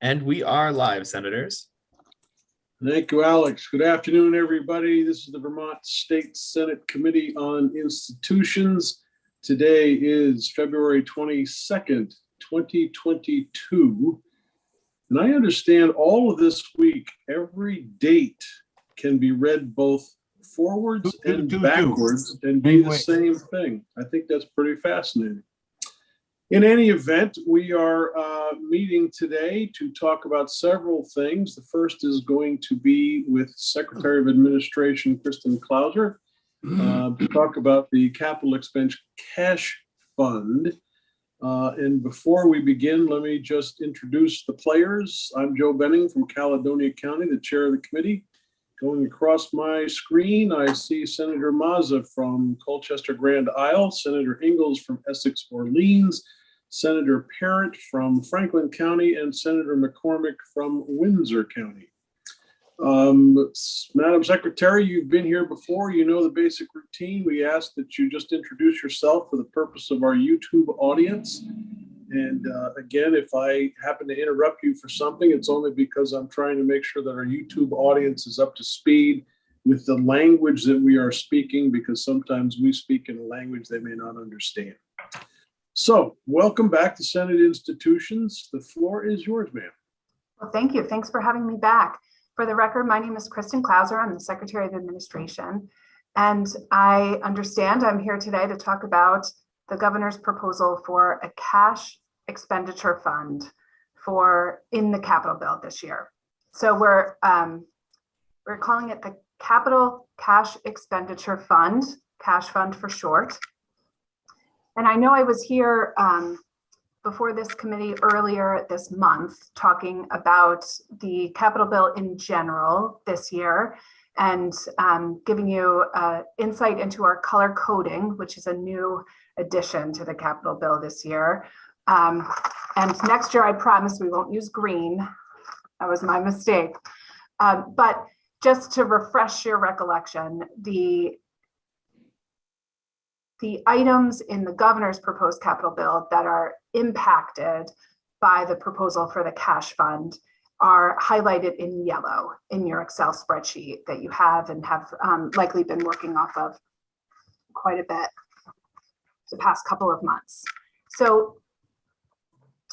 And we are live, Senators. Thank you, Alex. Good afternoon, everybody. This is the Vermont State Senate Committee on Institutions. Today is February 22nd, 2022. And I understand all of this week, every date can be read both forwards and backwards and be the same thing. I think that's pretty fascinating. In any event, we are meeting today to talk about several things. The first is going to be with Secretary of Administration Kristen Klauser to talk about the Capital Expense Cash Fund. And before we begin, let me just introduce the players. I'm Joe Benning from Caledonia County, the chair of the committee. Going across my screen, I see Senator Mazza from Colchester Grand Isle, Senator Ingalls from Essex Orleans, Senator Parent from Franklin County, and Senator McCormick from Windsor County. Madam Secretary, you've been here before. You know the basic routine. We ask that you just introduce yourself for the purpose of our YouTube audience. And again, if I happen to interrupt you for something, it's only because I'm trying to make sure that our YouTube audience is up to speed with the language that we are speaking, because sometimes we speak in a language they may not understand. So welcome back to Senate Institutions. The floor is yours, ma'am. Well, thank you. Thanks for having me back. For the record, my name is Kristen Klauser. I'm the Secretary of Administration. And I understand I'm here today to talk about the governor's proposal for a cash expenditure fund in the capital bill this year. So we're calling it the Capital Cash Expenditure Fund, cash fund for short. And I know I was here before this committee earlier this month talking about the capital bill in general this year and giving you insight into our color coding, which is a new addition to the capital bill this year. And next year, I promise we won't use green. That was my mistake. But just to refresh your recollection, the items in the governor's proposed capital bill that are impacted by the proposal for the cash fund are highlighted in yellow in your Excel spreadsheet that you have and have likely been working off of quite a bit the past couple of months. So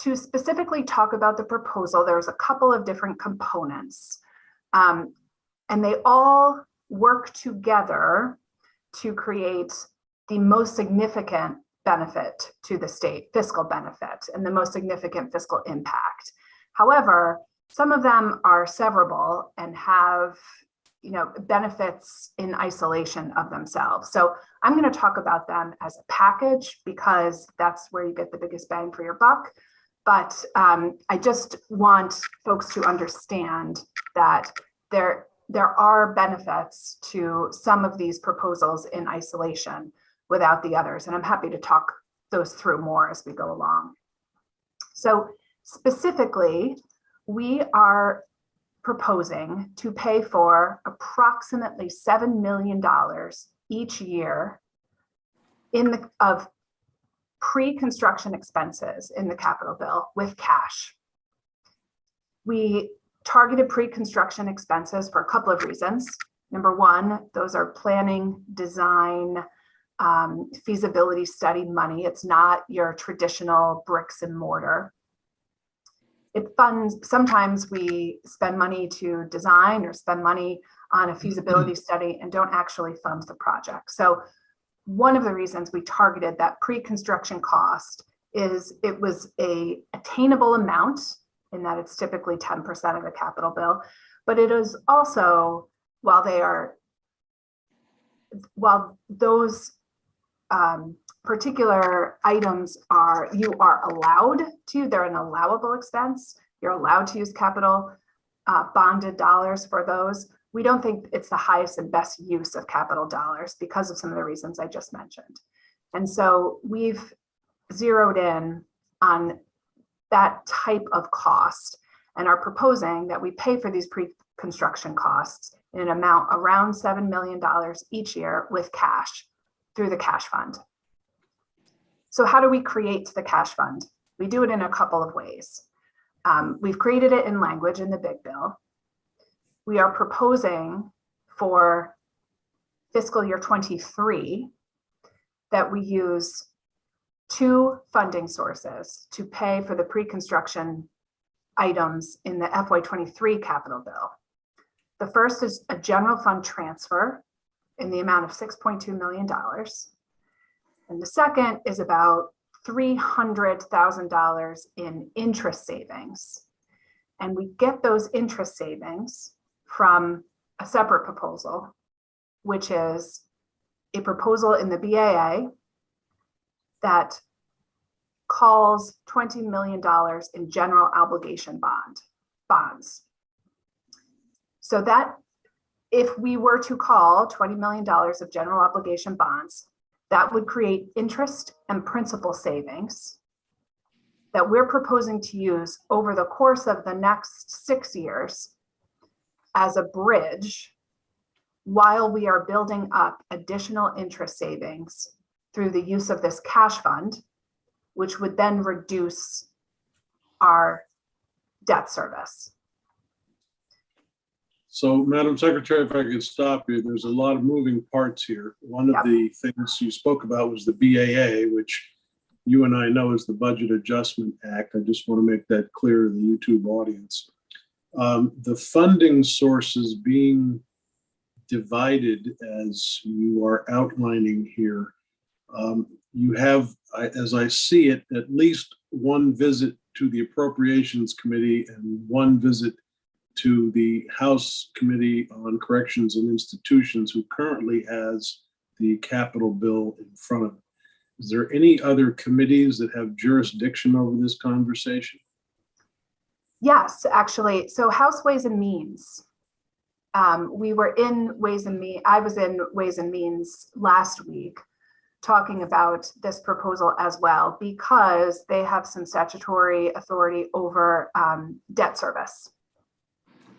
to specifically talk about the proposal, there's a couple of different components, and they all work together to create the most significant benefit to the state, fiscal benefit, and the most significant fiscal impact. However, some of them are severable and have, benefits in isolation of themselves. So I'm going to talk about them as a package because that's where you get the biggest bang for your buck. But I just want folks to understand that there are benefits to some of these proposals in isolation without the others. And I'm happy to talk those through more as we go along. So specifically, we are proposing to pay for approximately $7 million each year of pre-construction expenses in the capital bill with cash. We targeted pre-construction expenses for a couple of reasons. Number one, those are planning, design, feasibility study money. It's not your traditional bricks and mortar. It funds, sometimes we spend money to design or spend money on a feasibility study and don't actually fund the project. So one of the reasons we targeted that pre-construction cost is it was a attainable amount in that it's typically 10% of the capital bill, but it is also, while those particular items you are allowed to, they're an allowable expense. You're allowed to use capital bonded dollars for those. We don't think it's the highest and best use of capital dollars because of some of the reasons I just mentioned. And so we've zeroed in on that type of cost and are proposing that we pay for these pre-construction costs in an amount around $7 million each year with cash through the cash fund. So how do we create the cash fund? We do it in a couple of ways. We've created it in language in the big bill. We are proposing for fiscal year 23 that we use two funding sources to pay for the pre-construction items in the FY23 capital bill. The first is a general fund transfer in the amount of $6.2 million. And the second is about $300,000 in interest savings. And we get those interest savings from a separate proposal, which is a proposal in the BAA that calls $20 million in general obligation bonds. So that if we were to call $20 million of general obligation bonds, that would create interest and principal savings that we're proposing to use over the course of the next 6 years as a bridge while we are building up additional interest savings through the use of this cash fund, which would then reduce our debt service. So, Madam Secretary, if I could stop you, there's a lot of moving parts here. One of the things you spoke about was the BAA, which you and I know is the Budget Adjustment Act. I just want to make that clear to the YouTube audience. The funding sources being divided as you are outlining here, you have, as I see it, at least one visit to the Appropriations Committee and one visit to the House Committee on Corrections and Institutions, who currently has the capital bill in front of it. Is there any other committees that have jurisdiction over this conversation? Yes, actually. So House Ways and Means. We were in Ways and Means. I was in Ways and Means last week talking about this proposal as well, because they have some statutory authority over debt service.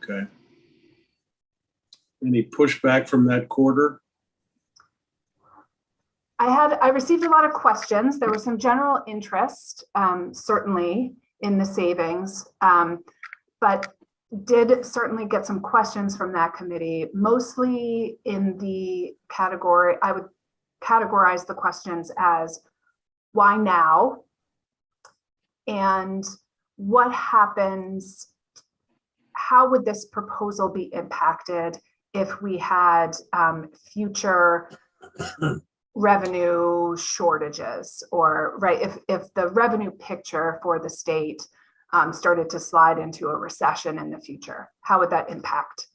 Okay. Any pushback from that quarter? I received a lot of questions. There was some general interest, certainly in the savings, but did certainly get some questions from that committee, mostly in the category, I would categorize the questions as why now? And what happens, how would this proposal be impacted if we had future revenue shortages, or if the revenue picture for the state started to slide into a recession in the future, how would that impact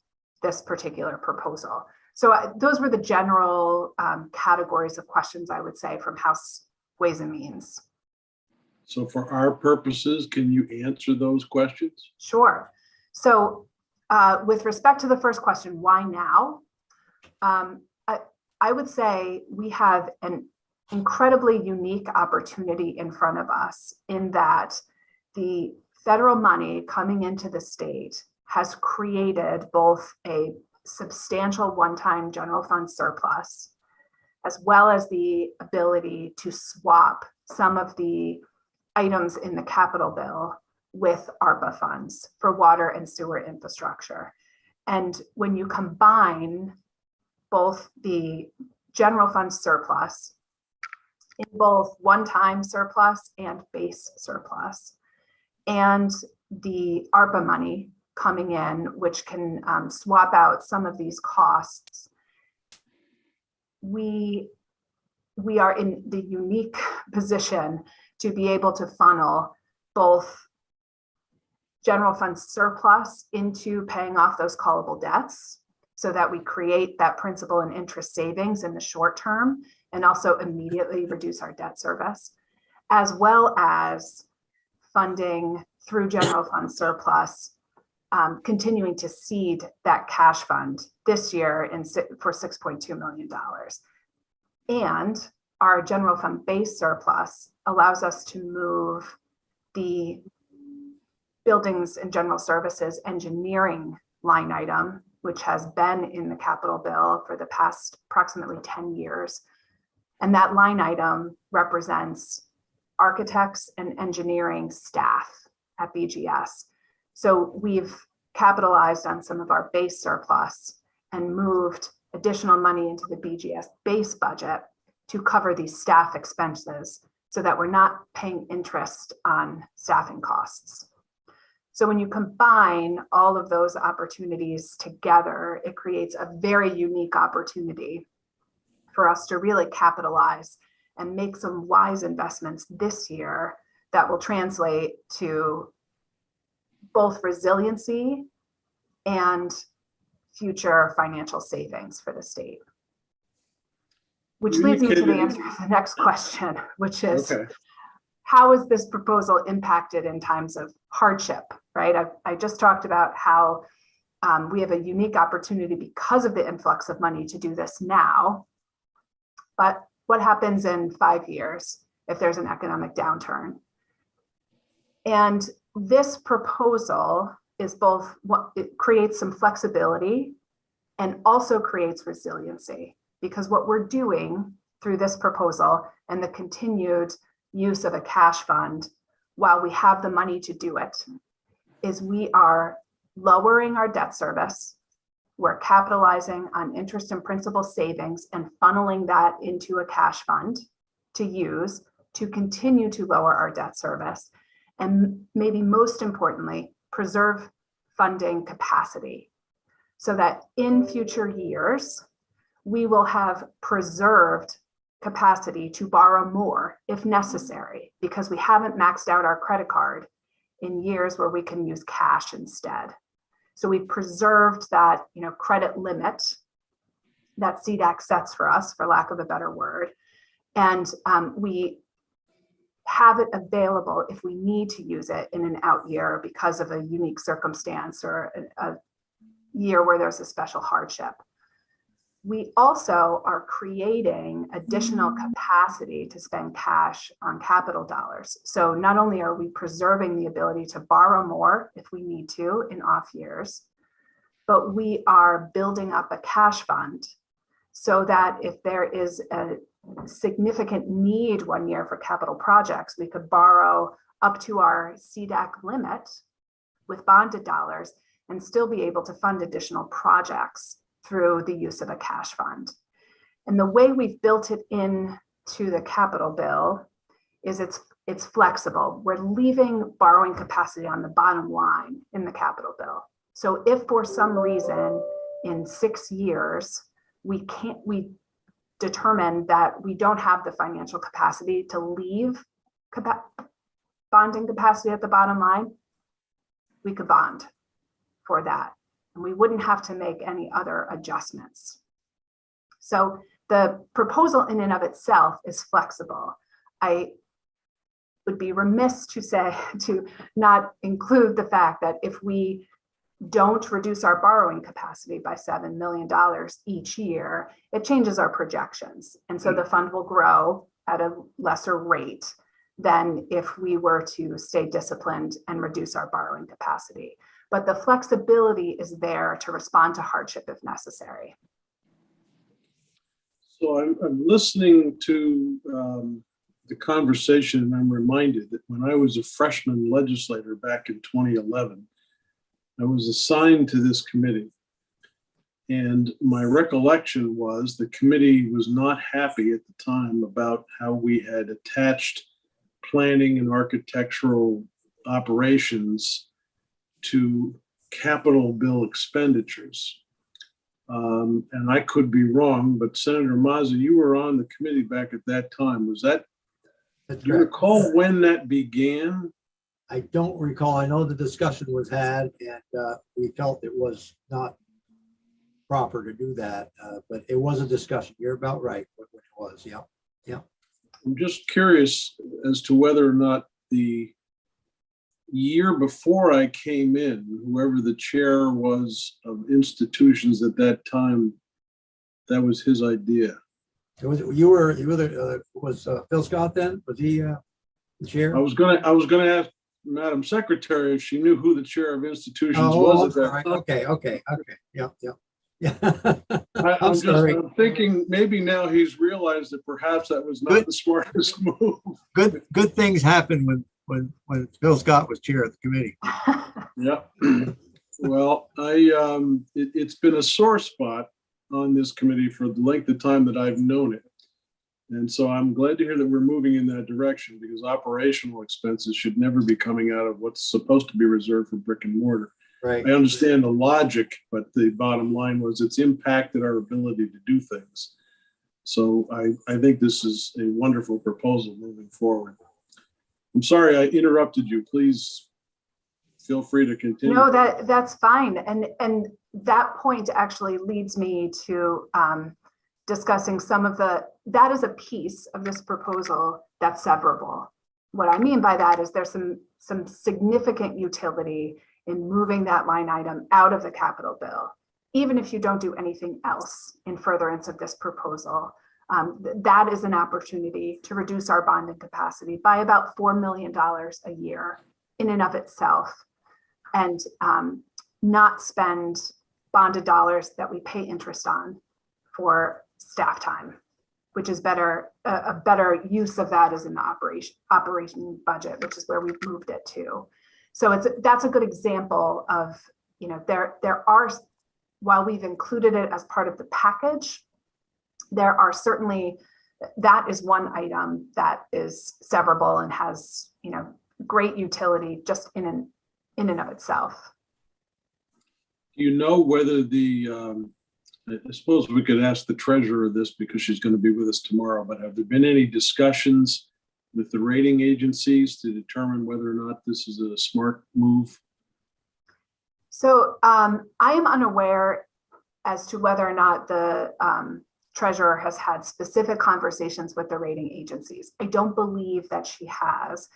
this particular proposal? So those were the general categories of questions, I would say, from House Ways and Means. So for our purposes, can you answer those questions? Sure. So with respect to the first question, why now? I would say we have an incredibly unique opportunity in front of us in that the federal money coming into the state has created both a substantial one-time general fund surplus, as well as the ability to swap some of the items in the capital bill with ARPA funds for water and sewer infrastructure. And when you combine both the general fund surplus in both one-time surplus and base surplus, and the ARPA money coming in, which can swap out some of these costs, we are in the unique position to be able to funnel both general fund surplus into paying off those callable debts, so that we create that principal and interest savings in the short term and also immediately reduce our debt service, as well as funding through general fund surplus, continuing to seed that cash fund this year for $6.2 million. And our general fund base surplus allows us to move the buildings and general services engineering line item, which has been in the capital bill for the past approximately 10 years. And that line item represents architects and engineering staff at BGS. So we've capitalized on some of our base surplus and moved additional money into the BGS base budget to cover these staff expenses so that we're not paying interest on staffing costs. So when you combine all of those opportunities together, it creates a very unique opportunity for us to really capitalize and make some wise investments this year that will translate to both resiliency and future financial savings for the state. Which leads me to the answer to the next question, which is, Okay. how is this proposal impacted in times of hardship, right? I just talked about how we have a unique opportunity because of the influx of money to do this now. But what happens in 5 years if there's an economic downturn? And this proposal is both, it creates some flexibility and also creates resiliency, because what we're doing through this proposal and the continued use of a cash fund while we have the money to do it is we are lowering our debt service. We're capitalizing on interest and principal savings and funneling that into a cash fund to use to continue to lower our debt service. And maybe most importantly, preserve funding capacity so that in future years, we will have preserved capacity to borrow more if necessary, because we haven't maxed out our credit card in years where we can use cash instead. So we preserved that, credit limit that CDAC sets for us, for lack of a better word. And we have it available if we need to use it in an out year because of a unique circumstance or a year where there's a special hardship. We also are creating additional capacity to spend cash on capital dollars. So not only are we preserving the ability to borrow more if we need to in off years, but we are building up a cash fund so that if there is a significant need one year for capital projects, we could borrow up to our CDAC limit with bonded dollars and still be able to fund additional projects through the use of a cash fund. And the way we've built it into the capital bill is it's flexible. We're leaving borrowing capacity on the bottom line in the capital bill. So if for some reason in 6 years, we determine that we don't have the financial capacity to leave bonding capacity at the bottom line, we could bond for that. And we wouldn't have to make any other adjustments. So the proposal in and of itself is flexible. I would be remiss to not include the fact that if we don't reduce our borrowing capacity by $7 million each year, it changes our projections. And so the fund will grow at a lesser rate than if we were to stay disciplined and reduce our borrowing capacity. But the flexibility is there to respond to hardship if necessary. So I'm listening to the conversation, and I'm reminded that when I was a freshman legislator back in 2011, I was assigned to this committee. And my recollection was the committee was not happy at the time about how we had attached planning and architectural operations to capital bill expenditures. And I could be wrong, but Senator Mazza, you were on the committee back at that time. Was that, do you recall when that began? I don't recall. I know the discussion was had and we felt it was not proper to do that, but it was a discussion. You're about right when it was. Yeah. Yeah. I'm just curious as to whether or not the year before I came in, whoever the chair was of institutions at that time, that was his idea. It was was Phil Scott then? Was he the chair? I was gonna ask Madam Secretary if she knew who the chair of institutions was at that time. Okay. Yeah. I'm thinking maybe now he's realized that perhaps that was not the smartest move. Good things happen when when Bill Scott was chair of the committee. Yeah. Well, it's been a sore spot on this committee for the length of time that I've known it. And so I'm glad to hear that we're moving in that direction, because operational expenses should never be coming out of what's supposed to be reserved for brick and mortar. Right. I understand the logic, but the bottom line was it's impacted our ability to do things. So I think this is a wonderful proposal moving forward. I'm sorry I interrupted you. Please feel free to continue. No, that's fine. And that point actually leads me to discussing some of that is a piece of this proposal that's severable. What I mean by that is there's some significant utility in moving that line item out of the capital bill, even if you don't do anything else in furtherance of this proposal. That is an opportunity to reduce our bonding capacity by about $4 million a year in and of itself, and not spend bonded dollars that we pay interest on for staff time, which is better. A better use of that is in the operation budget, which is where we've moved it to. So that's a good example of, there are, while we've included it as part of the package, there are certainly, that is one item that is severable and has, great utility just in and of itself. Do you know whether I suppose we could ask the treasurer this because she's going to be with us tomorrow, but have there been any discussions with the rating agencies to determine whether or not this is a smart move? So I am unaware as to whether or not the treasurer has had specific conversations with the rating agencies. I don't believe that she has.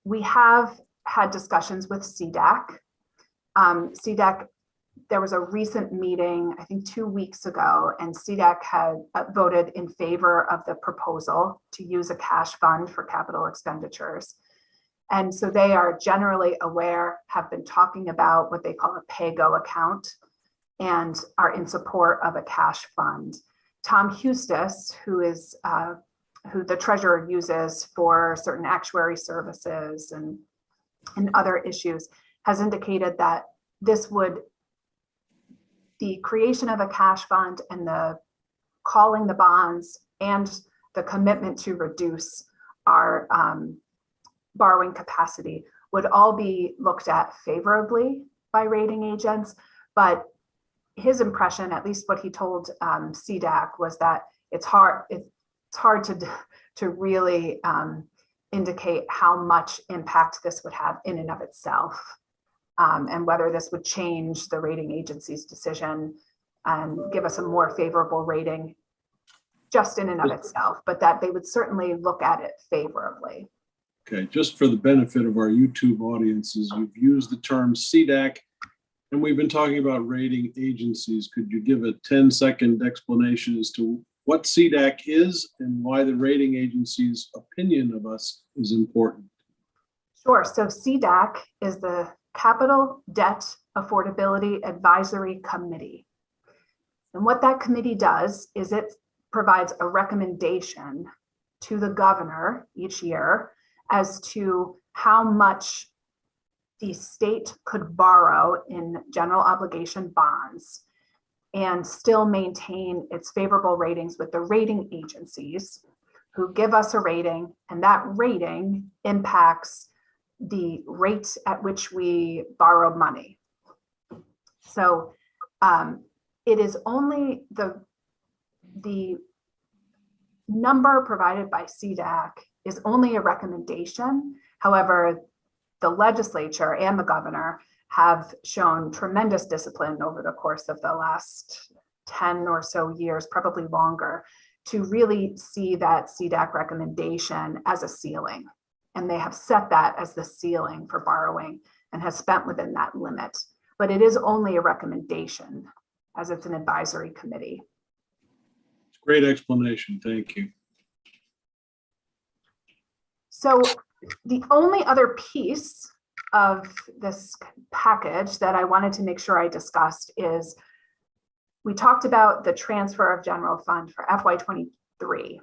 We have had discussions with CDAC. CDAC, there was a recent meeting, I think 2 weeks ago, and CDAC had voted in favor of the proposal to use a cash fund for capital expenditures. And so they are generally aware, have been talking about what they call a pay-go account, and are in support of a cash fund. Tom Hustis, who the treasurer uses for certain actuary services and other issues, has indicated that the creation of a cash fund and the calling the bonds and the commitment to reduce our borrowing capacity would all be looked at favorably by rating agents. But his impression, at least what he told CDAC, was that it's hard to really indicate how much impact this would have in and of itself, and whether this would change the rating agency's decision and give us a more favorable rating just in and of itself, but that they would certainly look at it favorably. Okay, just for the benefit of our YouTube audiences, you've used the term CDAC, and we've been talking about rating agencies. Could you give a 10-second explanation as to what CDAC is and why the rating agency's opinion of us is important? Sure. So CDAC is the Capital Debt Affordability Advisory Committee. And what that committee does is it provides a recommendation to the governor each year as to how much the state could borrow in general obligation bonds and still maintain its favorable ratings with the rating agencies, who give us a rating, and that rating impacts the rate at which we borrow money. So it is only the number provided by CDAC is only a recommendation. However, the legislature and the governor have shown tremendous discipline over the course of the last 10 or so years, probably longer, to really see that CDAC recommendation as a ceiling. And they have set that as the ceiling for borrowing and has spent within that limit. But it is only a recommendation, as it's an advisory committee. Great explanation. Thank you. So the only other piece of this package that I wanted to make sure I discussed is we talked about the transfer of general fund for FY23.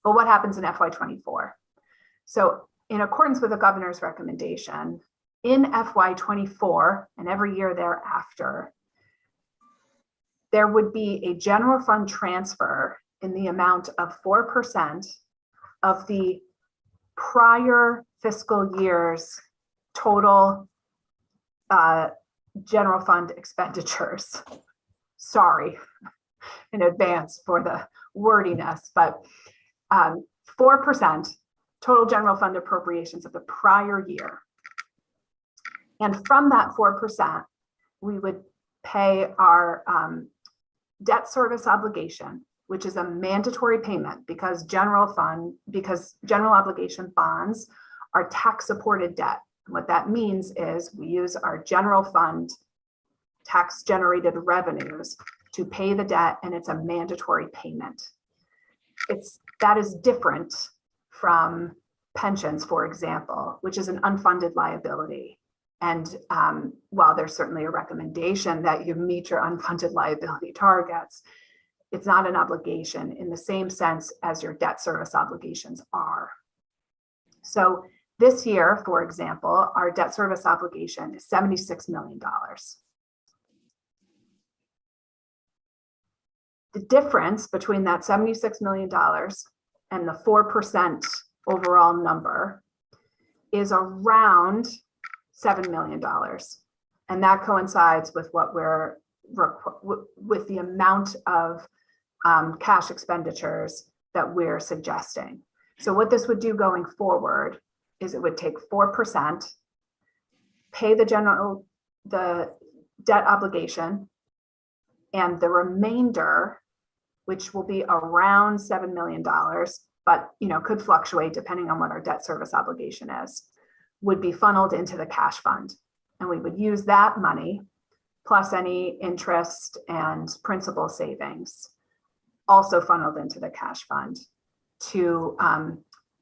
But what happens in FY24? So in accordance with the governor's recommendation, in FY24 and every year thereafter, there would be a general fund transfer in the amount of 4% of the prior fiscal year's total general fund expenditures. Sorry in advance for the wordiness, but 4% total general fund appropriations of the prior year. And from that 4%, we would pay our debt service obligation, which is a mandatory payment because general obligation bonds are tax supported debt. And what that means is we use our general fund tax generated revenues to pay the debt, and it's a mandatory payment. That is different from pensions, for example, which is an unfunded liability. And while there's certainly a recommendation that you meet your unfunded liability targets, it's not an obligation in the same sense as your debt service obligations are. So this year, for example, our debt service obligation is $76 million. The difference between that $76 million and the 4% overall number is around $7 million. And that coincides with what with the amount of cash expenditures that we're suggesting. So what this would do going forward is it would take 4%, pay the debt obligation, and the remainder, which will be around $7 million, but could fluctuate depending on what our debt service obligation is, would be funneled into the cash fund. And we would use that money plus any interest and principal savings also funneled into the cash fund to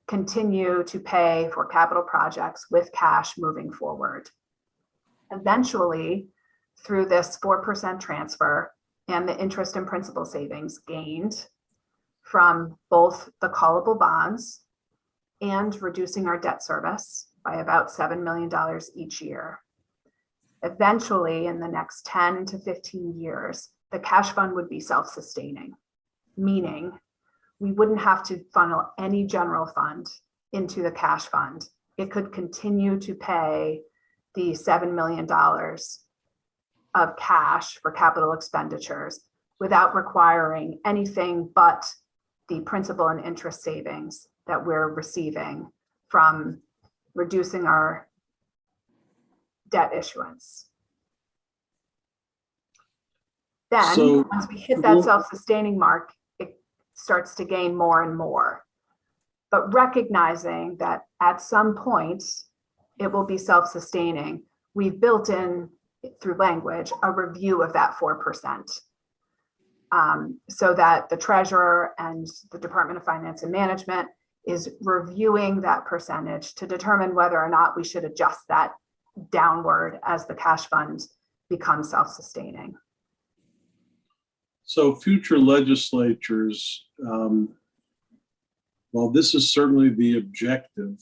continue to pay for capital projects with cash moving forward. Eventually, through this 4% transfer and the interest and principal savings gained from both the callable bonds and reducing our debt service by about $7 million each year. Eventually, in the next 10 to 15 years, the cash fund would be self-sustaining, meaning we wouldn't have to funnel any general fund into the cash fund. It could continue to pay the $7 million of cash for capital expenditures without requiring anything but the principal and interest savings that we're receiving from reducing our debt issuance. Then once we hit that self-sustaining mark, it starts to gain more and more. But recognizing that at some point it will be self-sustaining, we've built in through language a review of that 4%. So that the treasurer and the Department of Finance and Management is reviewing that percentage to determine whether or not we should adjust that downward as the cash fund becomes self-sustaining. So future legislatures, while this is certainly the objective,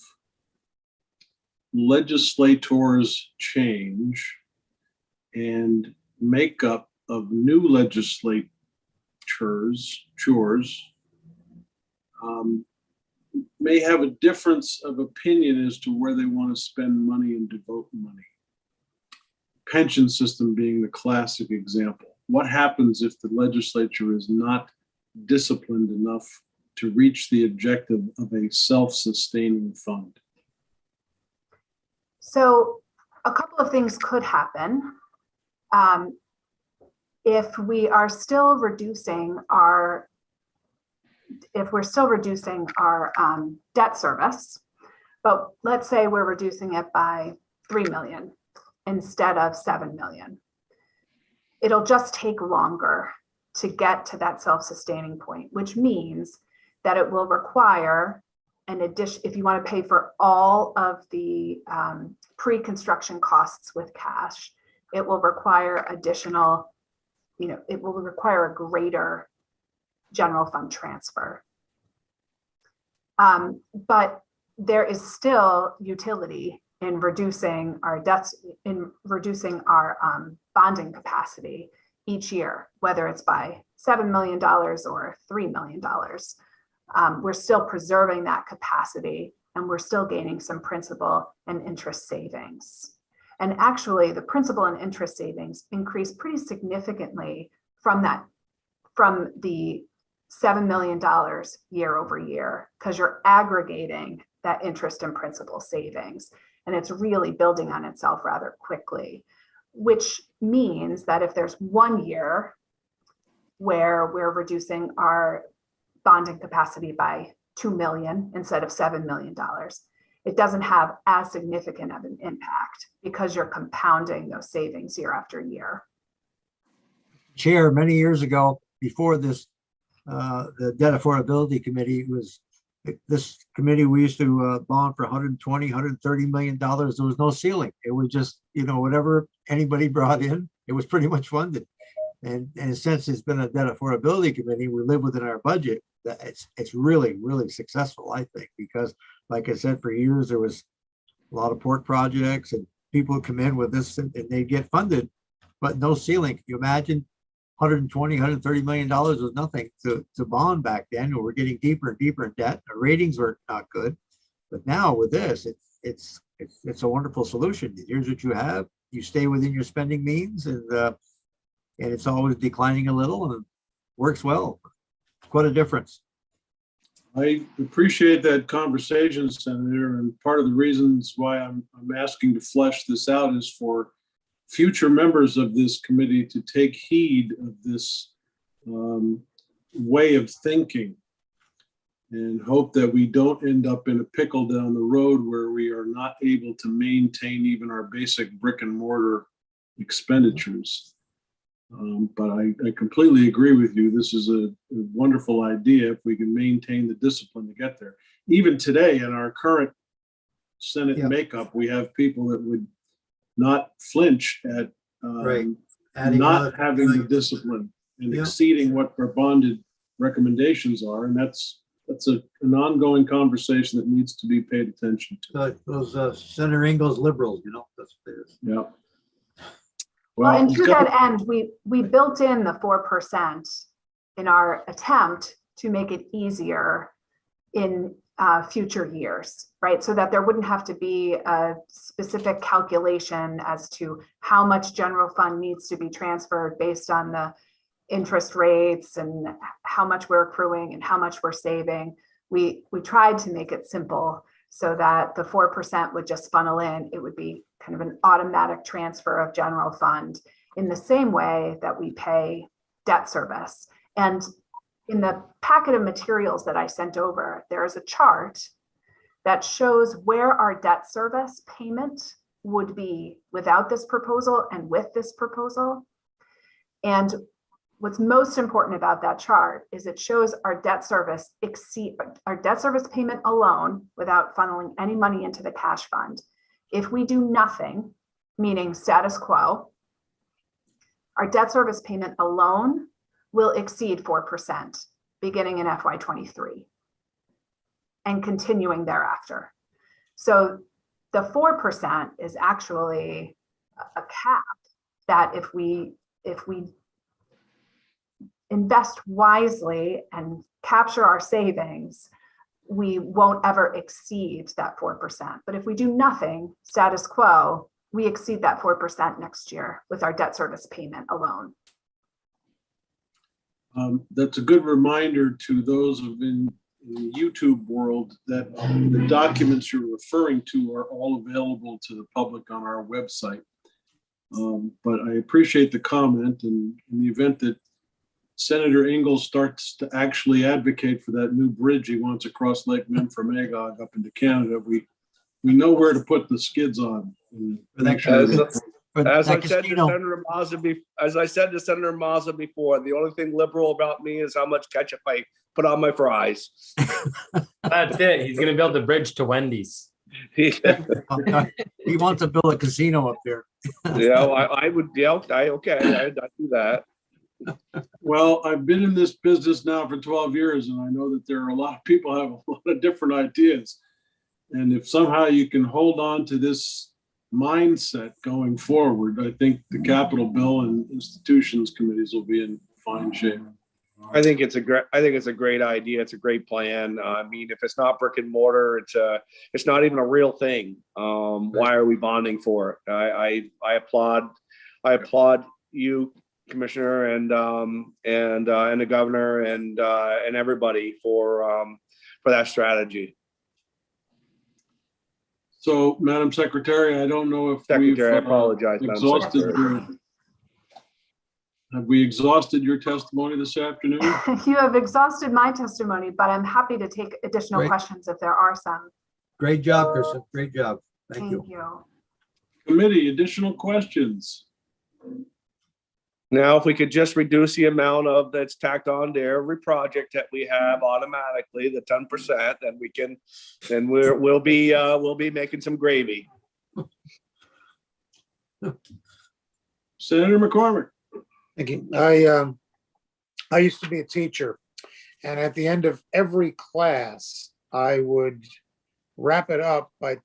legislators change and makeup of new legislatures may have a difference of opinion as to where they want to spend money and devote money. Pension system being the classic example. What happens if the legislature is not disciplined enough to reach the objective of a self-sustaining fund? So a couple of things could happen. If we are still reducing our debt service, but let's say we're reducing it by 3 million instead of 7 million. It'll just take longer to get to that self-sustaining point, which means that it will require an addition, if you want to pay for all of the pre-construction costs with cash, it will require additional, it will require a greater general fund transfer. But there is still utility in reducing our debts, in reducing our bonding capacity each year, whether it's by $7 million or $3 million. We're still preserving that capacity, and we're still gaining some principal and interest savings. And actually, the principal and interest savings increased pretty significantly from the $7 million year over year, because you're aggregating that interest and principal savings. And it's really building on itself rather quickly, which means that if there's 1 year where we're reducing our bonding capacity by $2 million instead of $7 million, it doesn't have as significant of an impact because you're compounding those savings year after year. Chair, many years ago, before this, the Debt Affordability Committee was, this committee, we used to bond for 120, $130 million. There was no ceiling. It was just, whatever anybody brought in, it was pretty much funded. And since it's been a Debt Affordability Committee, we live within our budget. It's really, really successful, I think, because like I said, for years, there was a lot of port projects and people would come in with this and they get funded, but no ceiling. Can you imagine 120, $130 million was nothing to bond back then. We're getting deeper and deeper in debt. Our ratings were not good, but now with this, it's a wonderful solution. Here's what you have. You stay within your spending means, and it's always declining a little, and it works well. Quite a difference. I appreciate that conversation, Senator, and part of the reasons why I'm asking to flesh this out is for future members of this committee to take heed of this way of thinking, and hope that we don't end up in a pickle down the road where we are not able to maintain even our basic brick and mortar expenditures. But I completely agree with you. This is a wonderful idea if we can maintain the discipline to get there. Even today, in our current Senate makeup, we have people that would not flinch at not having the discipline and exceeding what our bonded recommendations are. And that's an ongoing conversation that needs to be paid attention to. Those Senator Ingalls liberals, that's what it is. Yeah. Well, and to that end, we built in the 4% in our attempt to make it easier in future years, right? So that there wouldn't have to be a specific calculation as to how much general fund needs to be transferred based on the interest rates and how much we're accruing and how much we're saving. We tried to make it simple so that the 4% would just funnel in. It would be kind of an automatic transfer of general fund in the same way that we pay debt service. And in the packet of materials that I sent over, there is a chart that shows where our debt service payment would be without this proposal and with this proposal. And what's most important about that chart is it shows our debt service payment alone without funneling any money into the cash fund. If we do nothing, meaning status quo, our debt service payment alone will exceed 4% beginning in FY23 and continuing thereafter. So the 4% is actually a cap that if we invest wisely and capture our savings, we won't ever exceed that 4%. But if we do nothing, status quo, we exceed that 4% next year with our debt service payment alone. That's a good reminder to those in the YouTube world that the documents you're referring to are all available to the public on our website. But I appreciate the comment, and in the event that Senator Ingalls starts to actually advocate for that new bridge he wants across Lake Memphremagog up into Canada, we know where to put the skids on. As I said to Senator Mazza before, the only thing liberal about me is how much ketchup I put on my fries. That's it. He's going to build the bridge to Wendy's. He wants to build a casino up there. Yeah, I would. Yeah, I'd do that. Well, I've been in this business now for 12 years, and I know that there are a lot of people who have a lot of different ideas. And if somehow you can hold on to this mindset going forward, I think the capital bill and institutions committees will be in fine shape. I think it's a great idea. It's a great plan. I mean, if it's not brick and mortar, it's not even a real thing. Why are we bonding for it? I applaud you, Commissioner, and the governor and everybody for that strategy. So, Madam Secretary, I don't know if Secretary, I apologize, Madam exhausted Secretary. have we exhausted your testimony this afternoon? You have exhausted my testimony, but I'm happy to take additional Great. questions if there are some. Great job, Kristen. Great job. Thank Thank you. you. Committee, additional questions? Now, if we could just reduce the amount of that's tacked on to every project that we have automatically, the 10%, then we'll be making some gravy. Senator McCormick. Thank you. I used to be a teacher, and at the end of every class, I would wrap it up by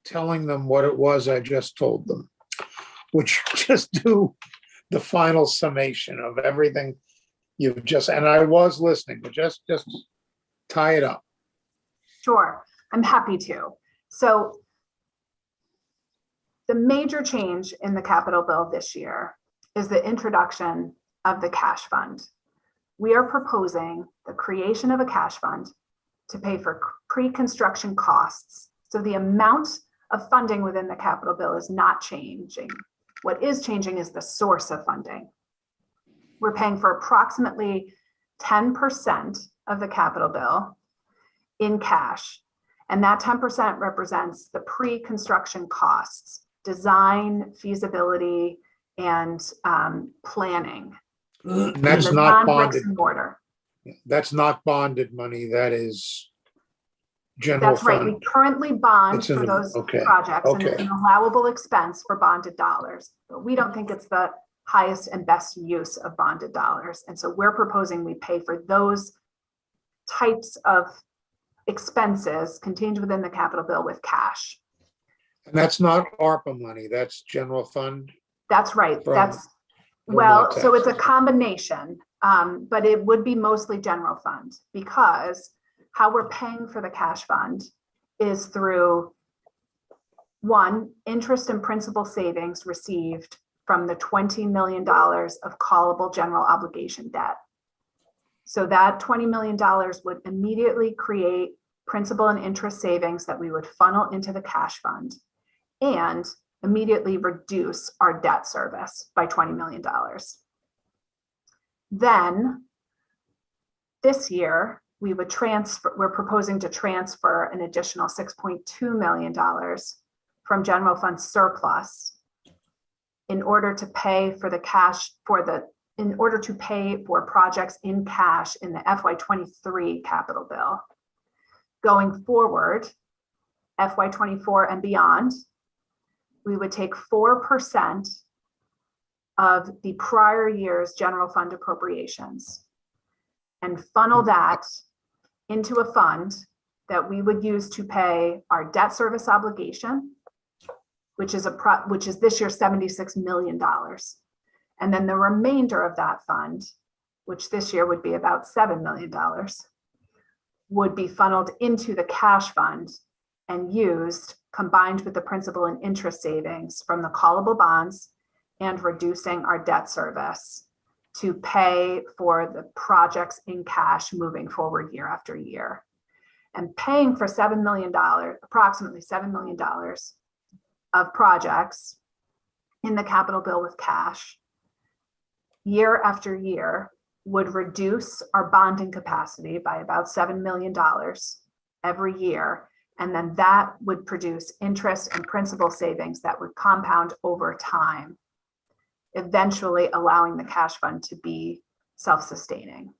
telling them what it was I just told them, which just do the final summation of everything you've just, and I was listening, but just tie it up. Sure, I'm happy to. So the major change in the capital bill this year is the introduction of the cash fund. We are proposing the creation of a cash fund to pay for pre-construction costs. So the amount of funding within the capital bill is not changing. What is changing is the source of funding. We're paying for approximately 10% of the capital bill in cash. And that 10% represents the pre-construction costs, design, feasibility, and planning. And that's The not non-bricks bonded. and mortar. That's not bonded money. That is general That's right. We fund. currently bond It's in for the- those okay, projects and okay. it's an allowable expense for bonded dollars. But we don't think it's the highest and best use of bonded dollars. And so we're proposing we pay for those types of expenses contained within the capital bill with cash. And that's not ARPA money. That's general fund. That's right. From That's, Vermont well, so it's a taxes. combination, but it would be mostly general fund because how we're paying for the cash fund is through one, interest and principal savings received from the $20 million of callable general obligation debt. So that $20 million would immediately create principal and interest savings that we would funnel into the cash fund and immediately reduce our debt service by $20 million. Then this year, we're proposing to transfer an additional $6.2 million from general fund surplus in order to pay for the cash in order to pay for projects in cash in the FY23 capital bill. Going forward, FY24 and beyond, we would take 4% of the prior year's general fund appropriations and funnel that into a fund that we would use to pay our debt service obligation, which is this year $76 million. And then the remainder of that fund, which this year would be about $7 million, would be funneled into the cash fund and used combined with the principal and interest savings from the callable bonds and reducing our debt service to pay for the projects in cash moving forward year after year. And paying for approximately $7 million of projects in the capital bill with cash year after year would reduce our bonding capacity by about $7 million every year. And then that would produce interest and principal savings that would compound over time, eventually allowing the cash fund to be self-sustaining.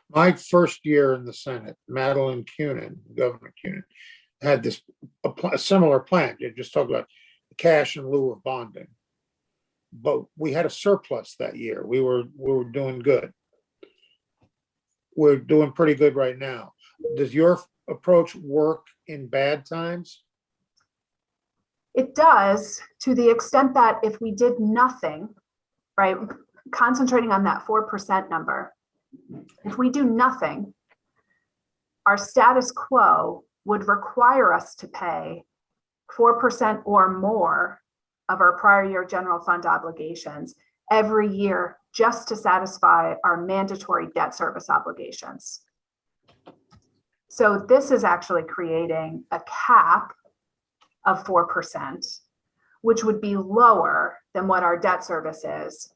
My first year in the Senate, Madeline Kunin, Governor Kunin, had a similar plan. You just talked about cash in lieu of bonding. But we had a surplus that year. We were doing good. We're doing pretty good right now. Does your approach work in bad times? It does, to the extent that if we did nothing, right, concentrating on that 4% number, if we do nothing, our status quo would require us to pay 4% or more of our prior year general fund obligations every year just to satisfy our mandatory debt service obligations. So this is actually creating a cap of 4%, which would be lower than what our debt service is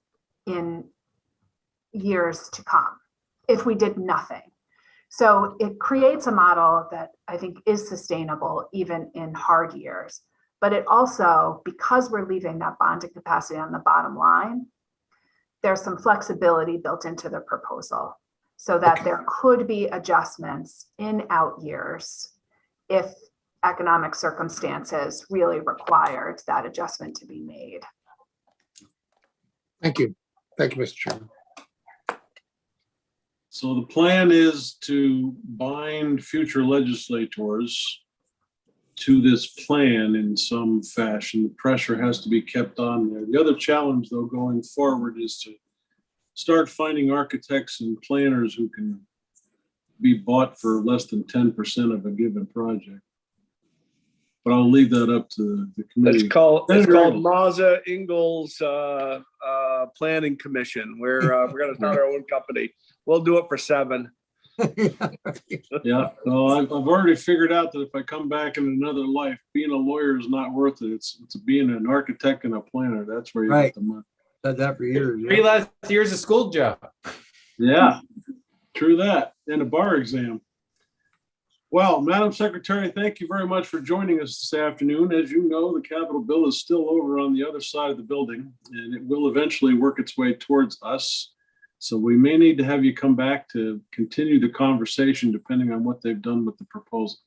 in years to come if we did nothing. So it creates a model that I think is sustainable even in hard years. But it also, because we're leaving that bonding capacity on the bottom line, there's some flexibility built into the proposal so that there could be adjustments in out years if economic circumstances really required that adjustment to be made. Thank you. Thank you, Mr. Chairman. So the plan is to bind future legislators to this plan in some fashion. The pressure has to be kept on there. The other challenge, though, going forward is to start finding architects and planners who can be bought for less than 10% of a given project. But I'll leave that up to the committee. It's called Maza Ingalls Planning Commission. We're going to start our own company. We'll do it for 7. Yeah, well, I've already figured out that if I come back in another life, being a lawyer is not worth it. It's being an architect and a planner. That's where you get the money. Said that for years. 3 last years of school job. Yeah, true that. And a bar exam. Well, Madam Secretary, thank you very much for joining us this afternoon. As you know, the Capitol bill is still over on the other side of the building, and it will eventually work its way towards us. So we may need to have you come back to continue the conversation depending on what they've done with the proposal.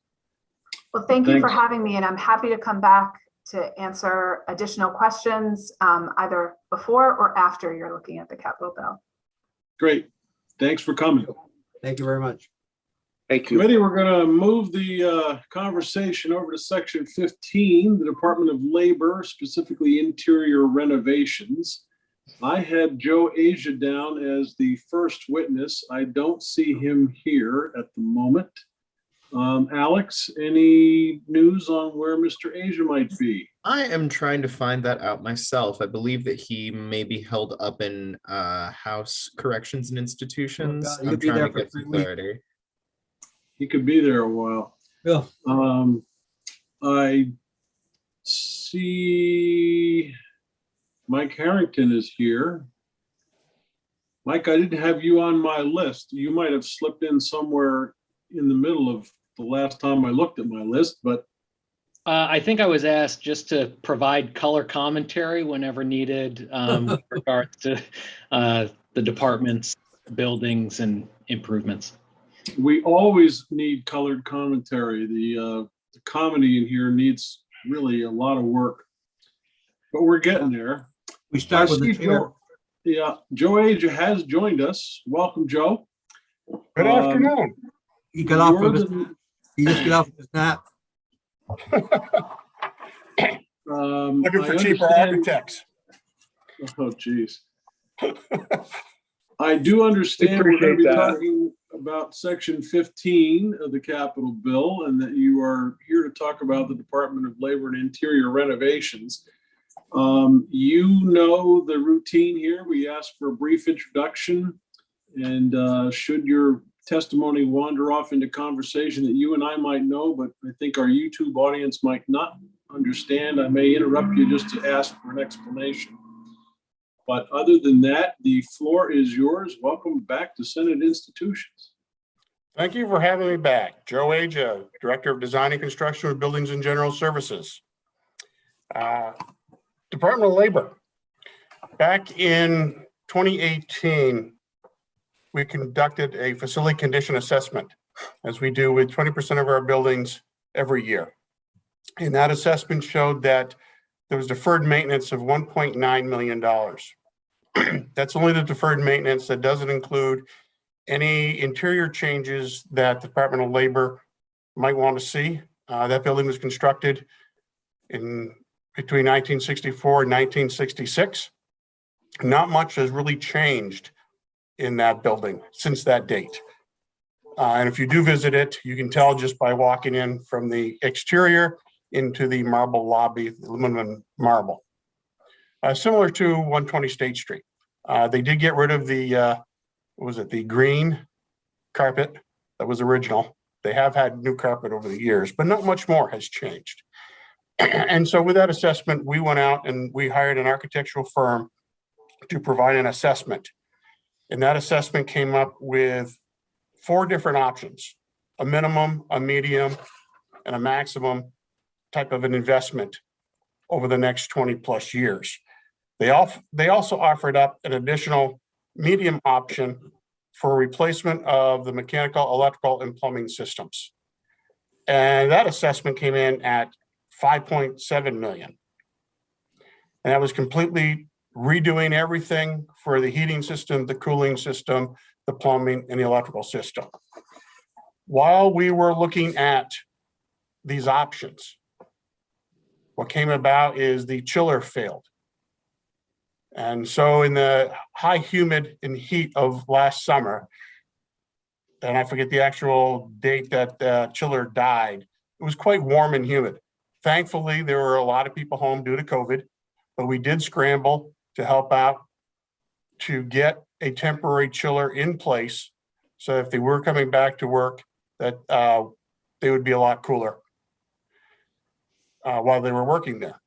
Well, thank you for having me, and I'm happy to come back to answer additional questions either before or after you're looking at the Capitol bill. Great. Thanks for coming. Thank you very much. Thank you. Committee, we're going to move the conversation over to section 15, the Department of Labor, specifically interior renovations. I had Joe Asia down as the first witness. I don't see him here at the moment. Alex, any news on where Mr. Asia might be? I am trying to find that out myself. I believe that he may be held up in House Corrections and Institutions. Oh, God, I'm trying to get some clarity. He could be there a while. Yeah. I see Mike Harrington is here. Mike, I didn't have you on my list. You might have slipped in somewhere in the middle of the last time I looked at my list, but I think I was asked just to provide color commentary whenever needed with regards to the department's buildings and improvements. we always need colored commentary. The comedy in here needs really a lot of work, but we're getting there. We start with the chair. Joe Asia has joined us. Welcome, Joe. Good afternoon. He got off of his, he just got off of his nap. Looking for cheaper architects. Oh, geez. I do understand we're going to be talking about section 15 of the Capitol bill and that you are here to talk about the Department of Labor and Interior renovations. You know the routine here. We ask for a brief introduction, and should your testimony wander off into conversation that you and I might know, but I think our YouTube audience might not understand, I may interrupt you just to ask for an explanation. But other than that, the floor is yours. Welcome back to Senate Institutions. Thank you for having me back. Joe Aja, Director of Design and Construction with Buildings and General Services. Department of Labor. Back in 2018, we conducted a facility condition assessment, as we do with 20% of our buildings every year. And that assessment showed that there was deferred maintenance of $1.9 million. That's only the deferred maintenance. That doesn't include any interior changes that the Department of Labor might want to see. That building was constructed in between 1964 and 1966. Not much has really changed in that building since that date. And if you do visit it, you can tell just by walking in from the exterior into the marble lobby, the aluminum marble. Similar to 120 State Street. They did get rid of the, what was it, the green carpet that was original. They have had new carpet over the years, but not much more has changed. And so with that assessment, we went out and we hired an architectural firm to provide an assessment. And that assessment came up with 4 different options: a minimum, a medium, and a maximum type of an investment over the next 20 plus years. They also offered up an additional medium option for replacement of the mechanical, electrical, and plumbing systems. And that assessment came in at $5.7 million. And that was completely redoing everything for the heating system, the cooling system, the plumbing, and the electrical system. While we were looking at these options, what came about is the chiller failed. And so in the high humid and heat of last summer, and I forget the actual date that the chiller died, it was quite warm and humid. Thankfully, there were a lot of people home due to COVID, but we did scramble to help out to get a temporary chiller in place so if they were coming back to work, that they would be a lot cooler while they were working there.